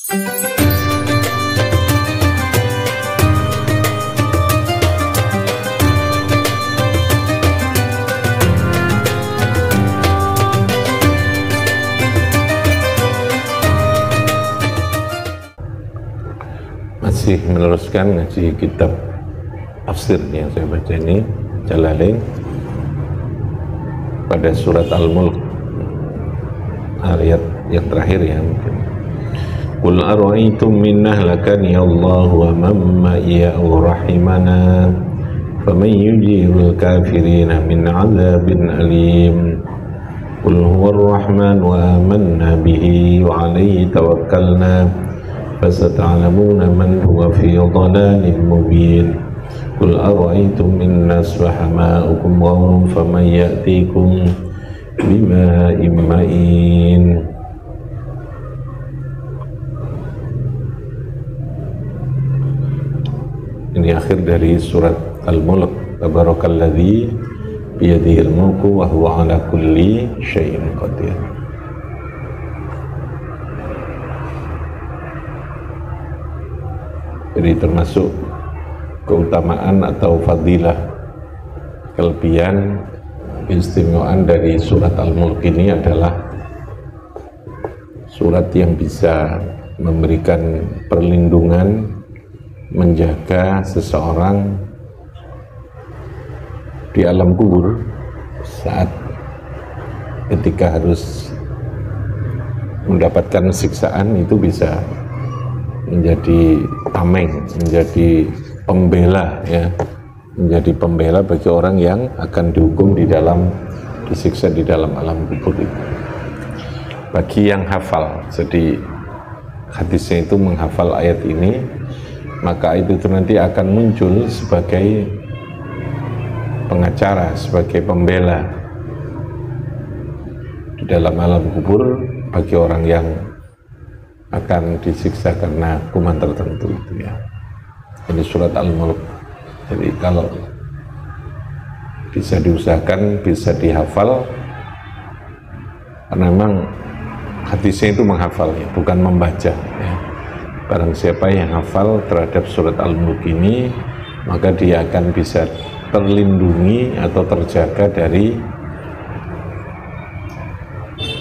Masih meneruskan ngaji kitab tafsir yang saya baca ini, Jalalain, pada surat Al-Mulk ayat yang terakhir ya mungkin. Qul ara'aytum min ahlakani Allah wa man ma'iya aw rahimana faman yujirul kafirina min 'adzabin alim. Qul huwar rahman wa amanna bihi wa 'alaihi tawakkalna fasata'lamuna man huwa fi dhalalin mubin. Qul ara'aytum in asbaha ma'ukum ghawran faman ya'tikum bima'in ma'in. Ini akhir dari surat Al-Mulk. Tabarakalladzi biyadihil mulku wa huwa ala kulli syai'in qadir. Jadi termasuk keutamaan atau fadilah, kelebihan, keistimewaan dari surat Al-Mulk ini adalah surat yang bisa memberikan perlindungan, menjaga seseorang di alam kubur saat ketika harus mendapatkan siksaan, itu bisa menjadi tameng, menjadi pembela ya, menjadi pembela bagi orang yang akan dihukum disiksa di dalam alam kubur itu. Bagi yang hafal, jadi hadisnya itu menghafal ayat ini, maka itu nanti akan muncul sebagai pengacara, sebagai pembela di dalam alam kubur bagi orang yang akan disiksa karena hukuman tertentu itu ya. Ini surat Al-Mulk. Jadi kalau bisa diusahakan, bisa dihafal, karena memang hadisnya itu menghafal ya, bukan membaca ya. Barang siapa yang hafal terhadap surat Al-Mulk ini, maka dia akan bisa terlindungi atau terjaga dari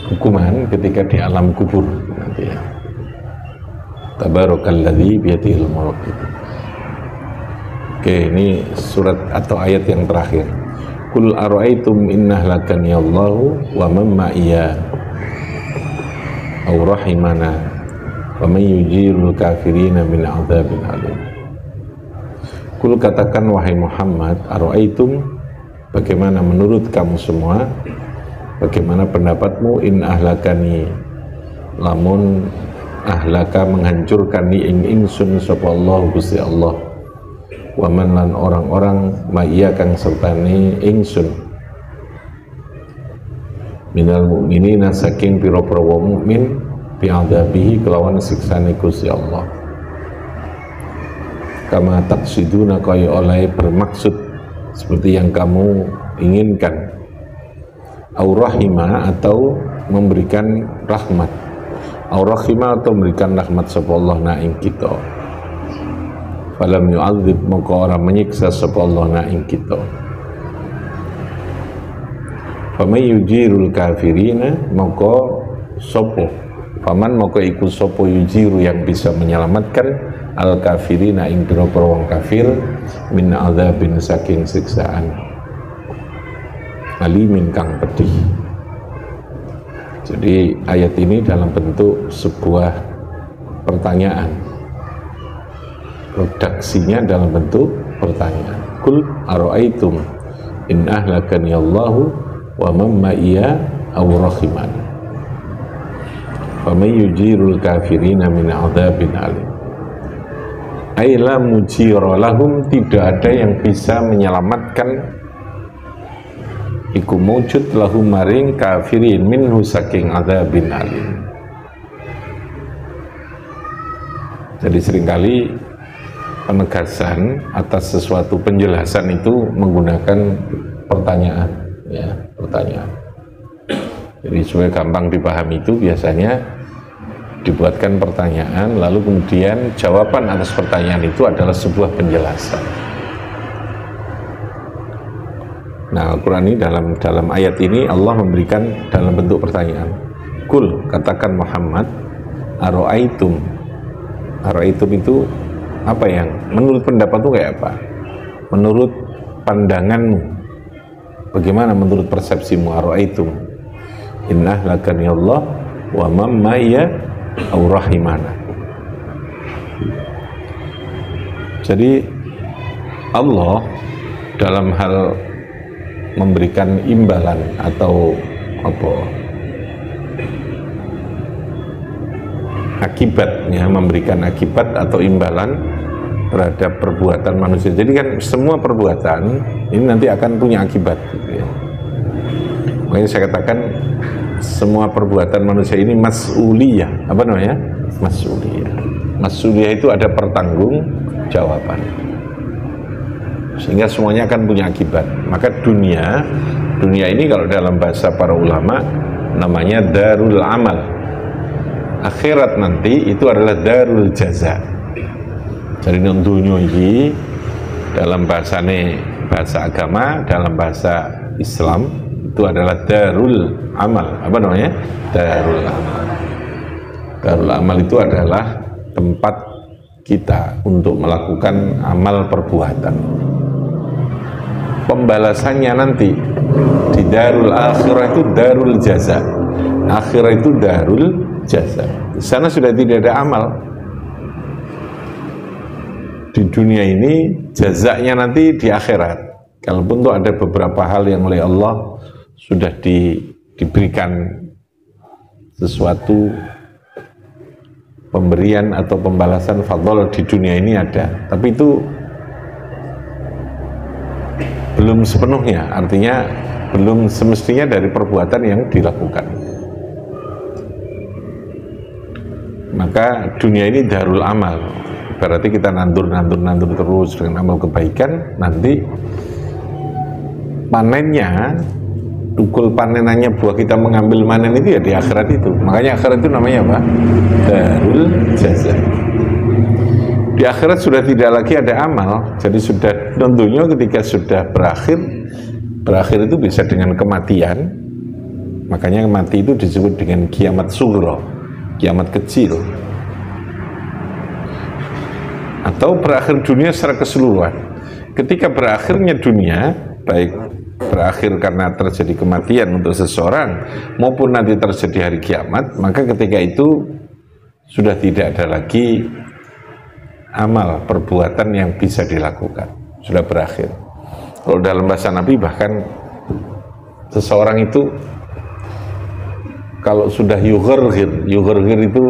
hukuman ketika di alam kubur nanti ya. Tabarakalladzi biyadihil mulk itu. Oke, ini surat atau ayat yang terakhir. Qul ara'aytum in ahlakani Allahu wa man ma'iya aw rahimana faman yujirul kafirina min 'adzabin alim. Qul, katakan wahai Muhammad, ara'aytum, bagaimana menurut kamu semua, bagaimana pendapatmu, in ahlakani, lamun ahlaka menghancurkan ni ing ingsun sapa Allah Gusti Allah, wa man lan orang-orang ma'ia kang sertani ingsun, minal mu'minina saking pira-pira wong mukmin, bi'adabihi kelawan siksane Gusti Allah, kama taqsiduna kaya oleh bermaksud seperti yang kamu inginkan, au rahima atau memberikan rahmat, au rahima atau memberikan rahmat sapa Allah na ing kita, falam yu'adzib maka ora menyiksa sapa Allah na ing kita, faman yujirul kafirina maka sapa, faman maka iku sapa yujiru yang bisa menyelamatkan al kafirina ing pira-pira wong kafir, min adzabin saking siksaan alimin kang pedih. Jadi ayat ini dalam bentuk sebuah pertanyaan, redaksinya dalam bentuk pertanyaan. Qul ara'aytum in ahlakani Allahu wa man ma'iya aw rahiman faman yujirul kafirina min 'adzabin alim. Ai la mujira lahum, tidak ada yang bisa menyelamatkan iku mujud lahum maring kafirin minhu saking adzabin alim. Jadi seringkali penegasan atas sesuatu penjelasan itu menggunakan pertanyaan ya, pertanyaan. Jadi supaya gampang dipahami itu biasanya dibuatkan pertanyaan, lalu kemudian jawaban atas pertanyaan itu adalah sebuah penjelasan. Nah, Al-Quran ini dalam ayat ini Allah memberikan dalam bentuk pertanyaan. Kul, katakan Muhammad, aro'aitum. Aro'aitum itu apa yang menurut pendapatmu kayak apa? Menurut pandanganmu, bagaimana menurut persepsimu? Aro'aitum innah lakani Allah wa mammaya au rahimana. Jadi Allah dalam hal memberikan imbalan atau akibatnya, memberikan akibat atau imbalan terhadap perbuatan manusia. Jadi kan semua perbuatan ini nanti akan punya akibat gitu ya. Makanya saya katakan semua perbuatan manusia ini mas'uliyah. Apa namanya? Mas'uliyah. Mas'uliyah itu ada pertanggung jawaban, sehingga semuanya akan punya akibat. Maka dunia ini kalau dalam bahasa para ulama namanya darul amal. Akhirat nanti itu adalah darul jaza. Jadi dunia ini dalam bahasa agama, dalam bahasa Islam itu adalah darul amal. Apa namanya? Darul amal. Darul amal itu adalah tempat kita untuk melakukan amal perbuatan. Pembalasannya nanti di darul akhirah itu darul jaza. Akhirah itu darul jaza. Di sana sudah tidak ada amal. Di dunia ini jazanya nanti di akhirat. Kalaupun tuh ada beberapa hal yang oleh Allah sudah diberikan sesuatu pemberian atau pembalasan fadl di dunia ini ada, tapi itu belum sepenuhnya, artinya belum semestinya dari perbuatan yang dilakukan. Maka dunia ini darul amal, berarti kita nandur terus dengan amal kebaikan, nanti panennya, tukul panenannya buah kita mengambil manen itu ya di akhirat itu. Makanya akhirat itu namanya apa? Darul jaza. Di akhirat sudah tidak lagi ada amal, jadi sudah tentunya ketika sudah berakhir itu bisa dengan kematian. Makanya mati itu disebut dengan kiamat sugro, kiamat kecil, atau berakhir dunia secara keseluruhan. Ketika berakhirnya dunia, baik berakhir karena terjadi kematian untuk seseorang maupun nanti terjadi hari kiamat, maka ketika itu sudah tidak ada lagi amal perbuatan yang bisa dilakukan, sudah berakhir. Kalau dalam bahasa Nabi bahkan seseorang itu kalau sudah yugharghir itu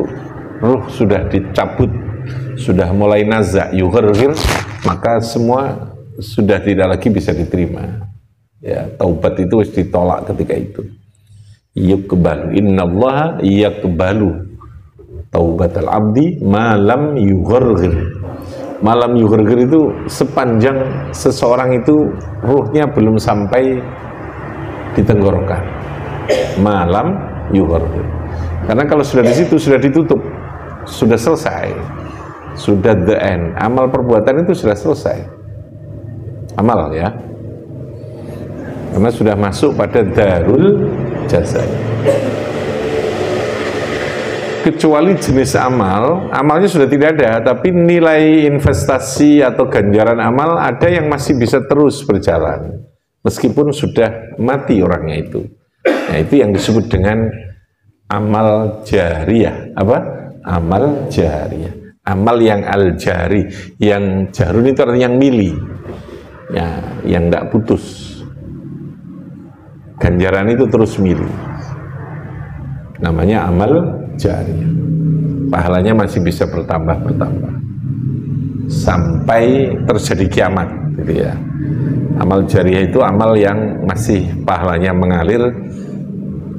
ruh sudah dicabut, sudah mulai naza, yugharghir, maka semua sudah tidak lagi bisa diterima. Ya, taubat itu harus ditolak ketika itu. Yuqbalu, innallaha yaqbalu taubatal abdi malam yugharghir. Malam yugharghir itu sepanjang seseorang itu ruhnya belum sampai di tenggorokan. Malam yugharghir. Karena kalau sudah di situ sudah ditutup, sudah selesai, sudah the end. Amal perbuatan itu sudah selesai. Amal ya. Karena sudah masuk pada darul jaza. Kecuali jenis amalnya sudah tidak ada, tapi nilai investasi atau ganjaran amal ada yang masih bisa terus berjalan meskipun sudah mati orangnya itu. Nah, itu yang disebut dengan amal jariyah. Apa? Amal jariyah. Amal yang al-jari, yang jarun itu artinya yang mili, ya, yang tidak putus. Ganjaran itu terus milih, namanya amal jariyah. Pahalanya masih bisa bertambah sampai terjadi kiamat, gitu ya. Amal jariyah itu amal yang masih pahalanya mengalir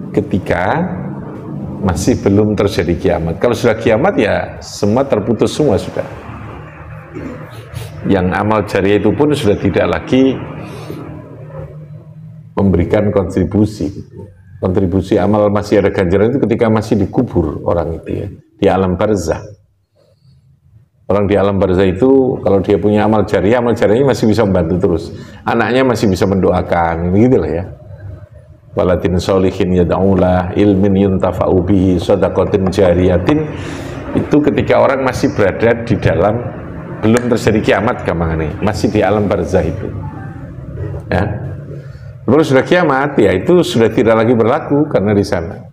ketika masih belum terjadi kiamat. Kalau sudah kiamat ya semua terputus semua sudah. Yang amal jariyah itu pun sudah tidak lagi memberikan kontribusi. Kontribusi amal masih ada ganjaran itu ketika masih dikubur orang itu ya. Di di alam barzah. Orang di alam barzah itu kalau dia punya amal jariyahnya masih bisa membantu terus. Anaknya masih bisa mendoakan, gitu lah ya. Waladin sholihin yad'ulah, ilmin yuntafa'u bihi, shadaqatin jariyatin. Itu ketika orang masih berada di dalam, belum terjadi kiamat gampangannya, masih di alam barzah itu. Ya. Terus sudah kiamat, ya itu sudah tidak lagi berlaku karena di sana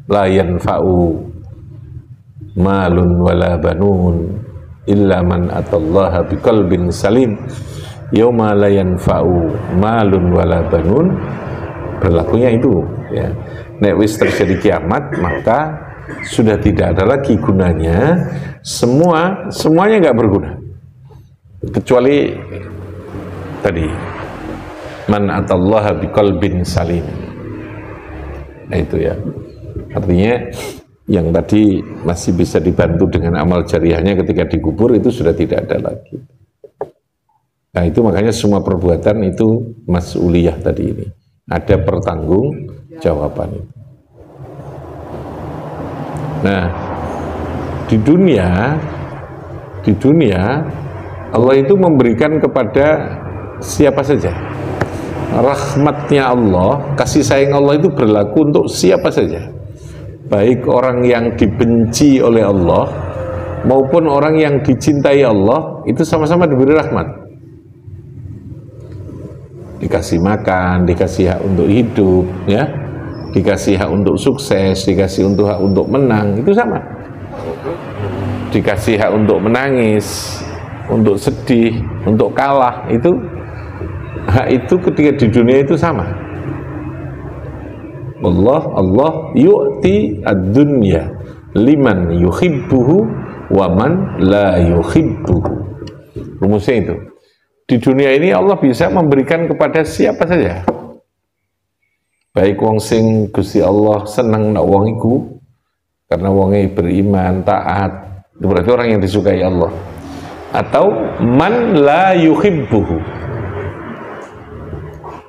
la yanfa'u malun wala banun illa man atallaha biqalbin salim. Yauma la yanfa'u malun wala banun, berlakunya itu ya. Nek wis terjadi kiamat, maka sudah tidak ada lagi gunanya, semuanya nggak berguna kecuali tadi man atallaha biqalbin salim. Nah itu ya, artinya yang tadi masih bisa dibantu dengan amal jariyahnya ketika dikubur itu sudah tidak ada lagi. Nah itu makanya semua perbuatan itu mas'uliyah tadi ini, ada pertanggung jawaban itu. Nah di dunia Allah itu memberikan kepada siapa saja. Rahmatnya Allah, kasih sayang Allah itu berlaku untuk siapa saja, baik orang yang dibenci oleh Allah maupun orang yang dicintai Allah, itu sama-sama diberi rahmat. Dikasih makan, dikasih hak untuk hidup, ya, dikasih hak untuk sukses, dikasih untuk hak untuk menang, itu sama. Dikasih hak untuk menangis, untuk sedih, untuk kalah, itu hak itu ketika di dunia itu sama. Allah yu'ti ad-dunya liman yuhibbuhu wa man la yuhibbuhu. Rumusnya itu. Di dunia ini Allah bisa memberikan kepada siapa saja. Baik wong sing Gusti Allah seneng nak wong iku karena wonge beriman, taat, itu berarti orang yang disukai Allah. Atau man la yuhibbuhu.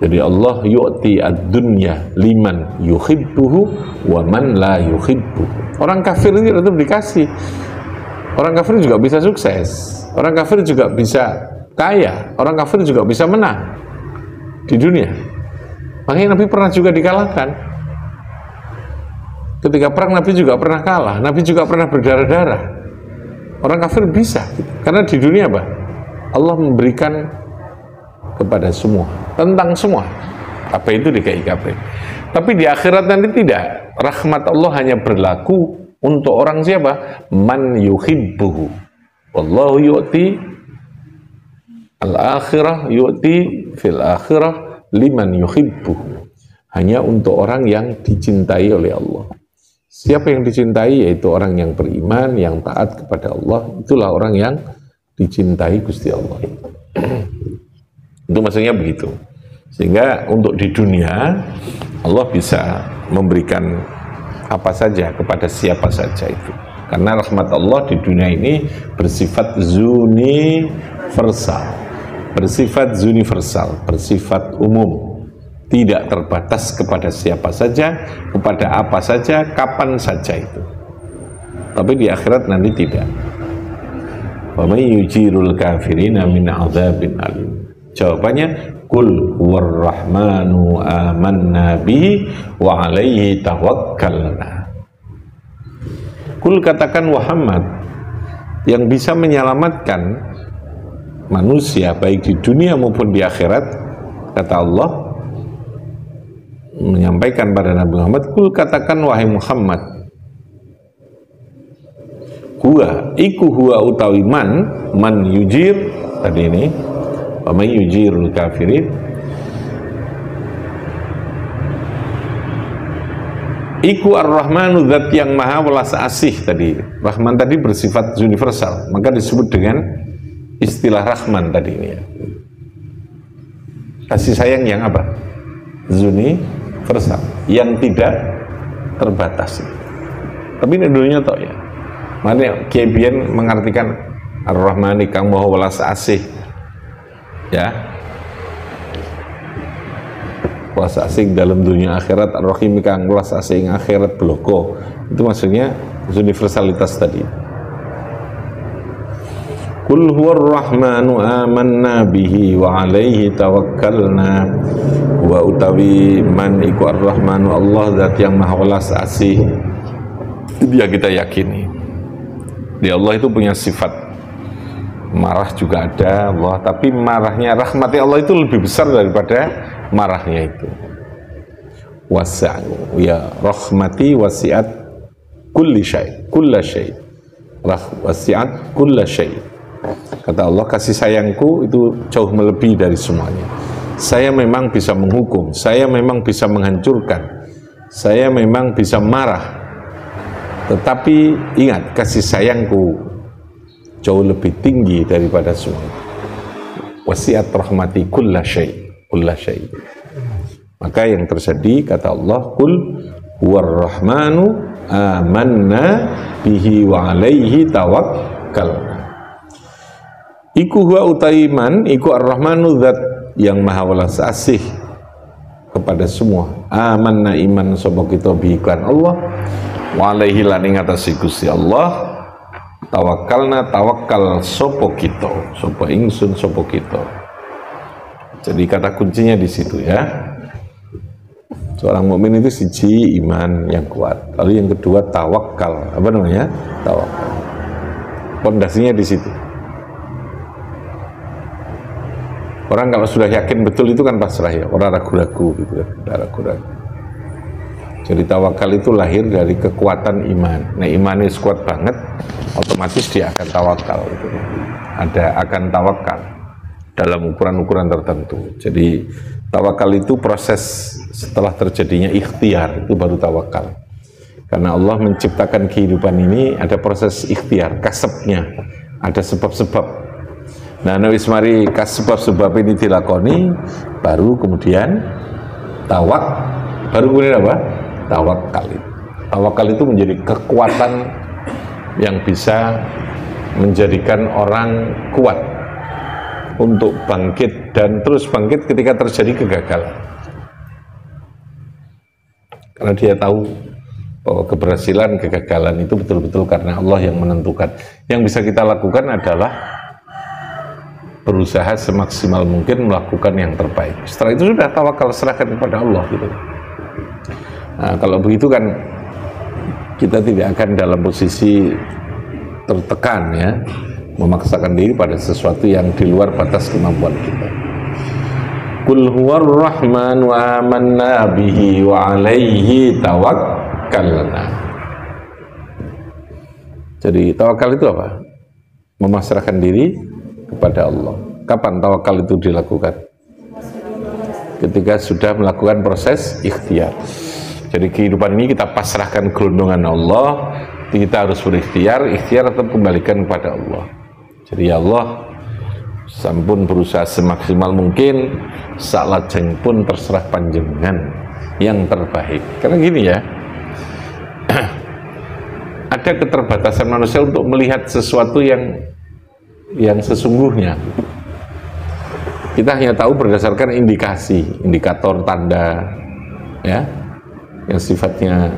Jadi Allah yu'ti ad-dunya liman yuhibbuhu wa man la yuhibbuhu. Orang kafir itu tetap dikasih. Orang kafir juga bisa sukses. Orang kafir juga bisa kaya. Orang kafir juga bisa menang di dunia. Makanya Nabi pernah juga dikalahkan. Ketika perang Nabi juga pernah kalah. Nabi juga pernah berdarah-darah. Orang kafir bisa. Karena di dunia apa? Allah memberikan kepada semua, tentang semua. Apa itu DKI kafir. Tapi di akhirat nanti tidak. Rahmat Allah hanya berlaku untuk orang siapa? Man yuhibbuhu. Wallahu yu'ti al-akhirah yu'ti fil akhirah liman yuhibbuhu. Hanya untuk orang yang dicintai oleh Allah. Siapa yang dicintai? Yaitu orang yang beriman, yang taat kepada Allah. Itulah orang yang dicintai Gusti Allah. Itu maksudnya begitu. Sehingga untuk di dunia Allah bisa memberikan apa saja kepada siapa saja itu. Karena rahmat Allah di dunia ini bersifat universal. Bersifat umum. Tidak terbatas kepada siapa saja, kepada apa saja, kapan saja itu. Tapi di akhirat nanti tidak. Wa may yujirul kafirina min 'adzabin alim. Jawabannya kul huwarrahmanu amanna bihi wa alaihi tawakkalna. Kul, katakan Muhammad, yang bisa menyelamatkan manusia baik di dunia maupun di akhirat, kata Allah menyampaikan pada Nabi Muhammad, kul, katakan wahai Muhammad, huwa iku huwa utawi man yujir tadi ini wa man yujirul kafirin, iku ar-Rahmanu, zat yang maha welas asih. Tadi Rahman tadi bersifat universal, maka disebut dengan istilah Rahman tadi ini ya. Kasih sayang yang apa? Universal, yang tidak terbatas. Tapi ini dulunya toh ya. Makanya Kiai Biyen mengartikan Ar-Rahmani kang maha welas asih. Ya, welas asih dalam dunia akhirat, Ar-Rahim kang welas asih ing akhirat bloko. Itu maksudnya universalitas tadi. Qul huwar rahmanu amanna bihi wa alaihi tawakkalna. Wa utawi man iku ar-rahmanu Allah, zat yang maha welas asih, dia kita yakini. Dia Allah itu punya sifat marah juga ada Allah, tapi marahnya, rahmati Allah itu lebih besar daripada marahnya itu. Wasi'u ya rahmati wasi'at kulli syai, kulla syai. Wasi'at kulla syai. Kata Allah, kasih sayangku itu jauh melebihi dari semuanya. Saya memang bisa menghukum, saya memang bisa menghancurkan, saya memang bisa marah, tetapi ingat, kasih sayangku jauh lebih tinggi daripada semua. Wasi'at rahmati kulla syai, kulla syai. Maka yang terjadi, kata Allah, qul huwar rahmanu amanna bihi wa alaihi tawakkalna. Iku huwa utaiman, iku ar-rahmanu, zat yang maha welas asih kepada semua. Amanna iman sapa kita bi iklan Allah, wa alaihi lan ing atase Gusti Allah, tawakkalna tawakkal sapa kita, sapa ingsun sapa kita. Jadi kata kuncinya di situ ya. Seorang mukmin itu siji iman yang kuat, lalu yang kedua tawakal. Apa namanya? Tawakal. Pondasinya di situ. Orang kalau sudah yakin betul itu kan pasrah ya, orang ragu-ragu gitu kan, ragu-ragu. Jadi tawakal itu lahir dari kekuatan iman. Nah, imannya kuat banget, otomatis dia akan tawakal gitu. Akan tawakal dalam ukuran-ukuran tertentu. Jadi tawakal itu proses setelah terjadinya ikhtiar, itu baru tawakal. Karena Allah menciptakan kehidupan ini ada proses ikhtiar, kasabnya, ada sebab-sebab. Nah, mari sebab-sebab ini dilakoni, baru kemudian baru kemudian apa? Tawakal. Tawakal itu menjadi kekuatan yang bisa menjadikan orang kuat untuk bangkit dan terus bangkit ketika terjadi kegagalan. Karena dia tahu bahwa keberhasilan, kegagalan itu betul-betul karena Allah yang menentukan. Yang bisa kita lakukan adalah berusaha semaksimal mungkin melakukan yang terbaik. Setelah itu sudah tawakal, serahkan kepada Allah gitu. Nah, kalau begitu kan kita tidak akan dalam posisi tertekan ya, memaksakan diri pada sesuatu yang di luar batas kemampuan kita. Qul huwar rahman wa amanna bihi wa alaihi tawakkalna. Jadi tawakal itu apa? Memasrahkan diri kepada Allah. Kapan tawakal itu dilakukan? Ketika sudah melakukan proses ikhtiar. Jadi kehidupan ini kita pasrahkan gelondongan Allah, kita harus berikhtiar, ikhtiar tetap kembalikan kepada Allah. Jadi ya Allah, sampun berusaha semaksimal mungkin, salajeng pun terserah panjenengan yang terbaik. Karena gini ya, ada keterbatasan manusia untuk melihat sesuatu yang sesungguhnya. Kita hanya tahu berdasarkan indikator tanda ya, yang sifatnya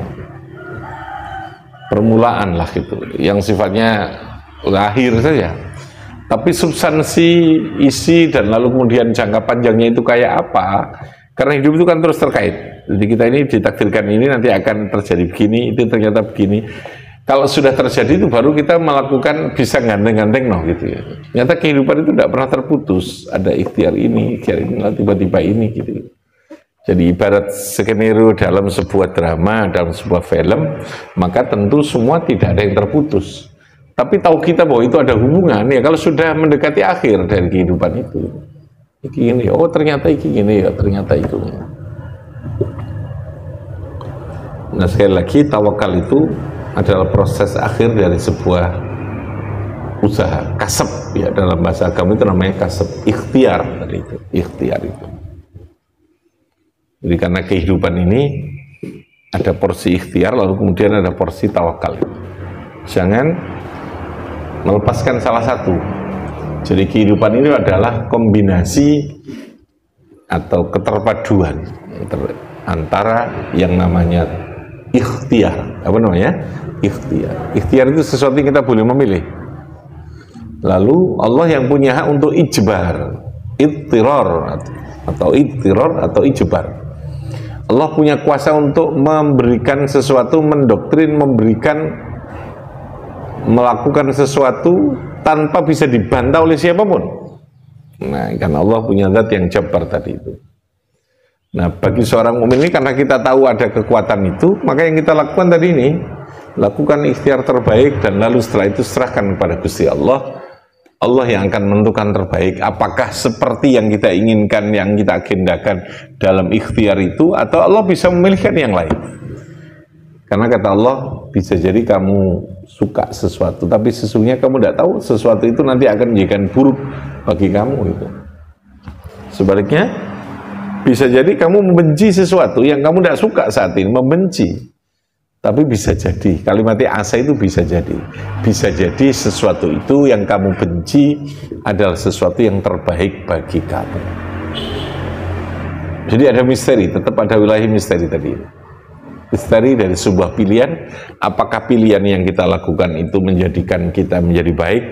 permulaan lah gitu, yang sifatnya lahir saja. Tapi substansi, isi, dan lalu kemudian jangka panjangnya itu kayak apa? Karena hidup itu kan terus terkait. Jadi kita ini ditakdirkan ini nanti akan terjadi begini, itu ternyata begini. Kalau sudah terjadi itu baru kita melakukan bisa gandeng-gandeng gitu ya. Ternyata kehidupan itu tidak pernah terputus. Ada ikhtiar ini, tiba-tiba ini gitu. Jadi ibarat skenario dalam sebuah drama, dalam sebuah film, maka tentu semua tidak ada yang terputus. Tapi tahu kita bahwa itu ada hubungan ya. Kalau sudah mendekati akhir dari kehidupan itu, ini oh ternyata ini ya, ternyata itu. Nah sekali lagi tawakal itu adalah proses akhir dari sebuah usaha, kasab ya, dalam bahasa agama itu namanya kasab, ikhtiar tadi itu, ikhtiar itu. Jadi karena kehidupan ini ada porsi ikhtiar, lalu kemudian ada porsi tawakal. Jangan melepaskan salah satu. Jadi kehidupan ini adalah kombinasi atau keterpaduan antara yang namanya ikhtiar, apa namanya? ikhtiar. Ikhtiar itu sesuatu yang kita boleh memilih. Lalu Allah yang punya hak untuk ijbar, ittirar atau ijbar. Allah punya kuasa untuk memberikan sesuatu, mendoktrin, melakukan sesuatu tanpa bisa dibantah oleh siapapun. Nah, karena Allah punya zat yang jabbar tadi itu. Nah, bagi seorang mukmin ini, karena kita tahu ada kekuatan itu, maka yang kita lakukan tadi ini, lakukan ikhtiar terbaik, dan lalu setelah itu serahkan kepada Gusti Allah. Allah yang akan menentukan terbaik, apakah seperti yang kita inginkan, yang kita agendakan dalam ikhtiar itu, atau Allah bisa memilihkan yang lain. Karena kata Allah, bisa jadi kamu suka sesuatu, tapi sesungguhnya kamu tidak tahu sesuatu itu nanti akan menjadikan buruk bagi kamu itu. Sebaliknya, bisa jadi kamu membenci sesuatu yang kamu tidak suka saat ini, membenci. Tapi bisa jadi, kalimat asa itu bisa jadi sesuatu itu yang kamu benci adalah sesuatu yang terbaik bagi kamu. Jadi ada misteri, tetap ada wilayah misteri tadi. Misteri dari sebuah pilihan, apakah pilihan yang kita lakukan itu menjadikan kita menjadi baik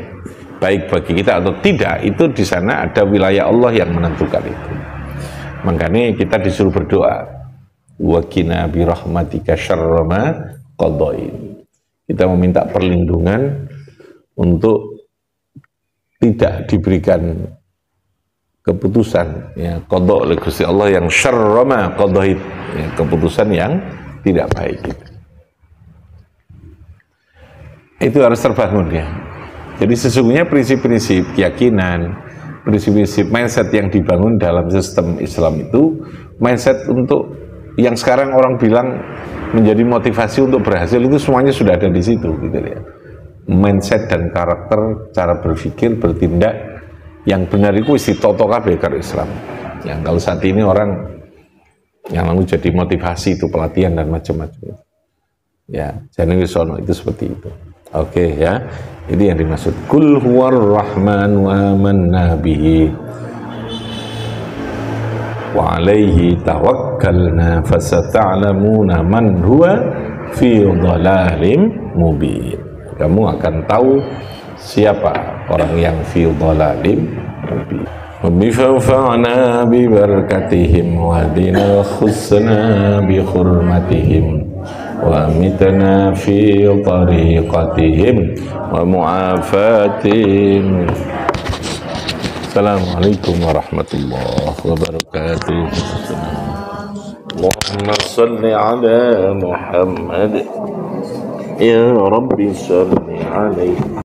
bagi kita atau tidak, itu di sana ada wilayah Allah yang menentukan itu. Makanya kita disuruh berdoa, wa qina bi rahmatika syarra ma qadain. Kita meminta perlindungan untuk tidak diberikan keputusan ya qada oleh Gusti Allah yang syarra ma qadait, ya, keputusan yang tidak baik itu harus terbangun ya. Jadi sesungguhnya prinsip-prinsip keyakinan, prinsip-prinsip mindset yang dibangun dalam sistem Islam itu mindset untuk yang sekarang orang bilang menjadi motivasi untuk berhasil, itu semuanya sudah ada di situ gitu ya. Mindset dan karakter, cara berpikir, bertindak yang benar itu isi toto kabeh karo Islam. Yang kalau saat ini orang yang lalu jadi motivasi itu pelatihan dan macam-macam. Ya, jadi wisono itu seperti itu. Oke ya. Ini yang dimaksud kul huwar rahman wa amanna bihi wa alaihi tawakkalna fasata'lamuna man huwa fi dhalalim mubin. Kamu akan tahu siapa orang yang fi dhalalim mubin. Bifa'na bi barakatihim wa dinal khusna bi hurmatihim wa mitna fi tariqatihim wa mu'afatihim. Assalamualaikum warahmatullahi wabarakatuh. Allahumma salli ala Muhammad ya Rabbi salli alaihi